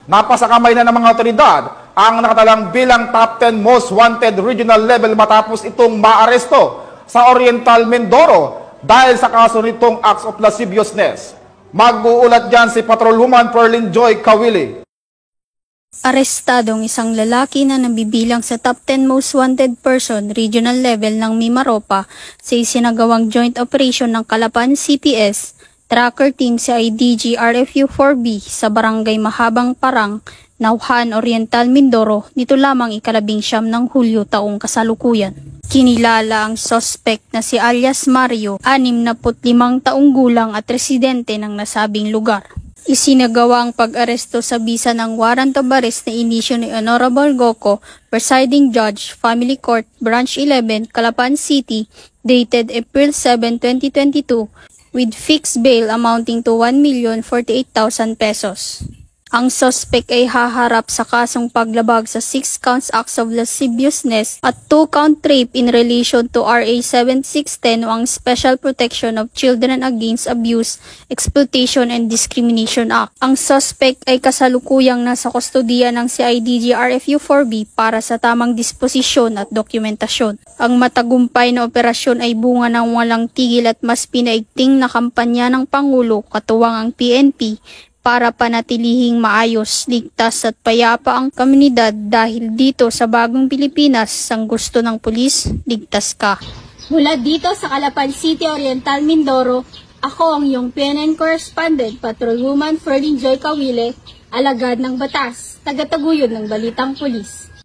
Napasakamay na ng mga otoridad ang nakatalang bilang top 10 most wanted regional level matapos itong maaresto sa Oriental Mindoro dahil sa kaso nitong acts of lasciviousness. Mag-uulat dyan si Patrolwoman Perlin Joy Kawili. Arestadong isang lalaki na nabibilang sa top 10 most wanted person regional level ng Mimaropa sa isinagawang joint operation ng Calapan CPS, tracker team sa IDG RFU 4B sa Barangay Mahabang Parang, Nauhan, Oriental Mindoro nito lamang ika-19 ng Hulyo taong kasalukuyan. Kinilala ang suspect na si alias Mario, 65 taong gulang at residente ng nasabing lugar. Isinagawa ang pag-aresto sa bisa ng warrant of arrest na inisyo ni Honorable Goco, Presiding Judge, Family Court, Branch 11, Calapan City, dated April 7, 2022, with fixed bail amounting to 1,048,000 pesos. Ang suspect ay haharap sa kasong paglabag sa 6 counts acts of lasciviousness at 2 count rape in relation to RA 7610 o ang Special Protection of Children Against Abuse, Exploitation and Discrimination Act. Ang suspect ay kasalukuyang nasa kustodiya ng CIDG RFU 4B para sa tamang disposisyon at dokumentasyon. Ang matagumpay na operasyon ay bunga ng walang tigil at mas pinaigting na kampanya ng Pangulo katuwang ang PNP para panatilihing maayos, ligtas at payapa ang komunidad dahil dito sa bagong Pilipinas, ang gusto ng pulis, ligtas ka. Mula dito sa Calapan City, Oriental Mindoro, ako ang iyong PNN correspondent, Patrolwoman Perlin Joy Kawili, alagad ng batas, tagataguyod ng Balitang Pulis.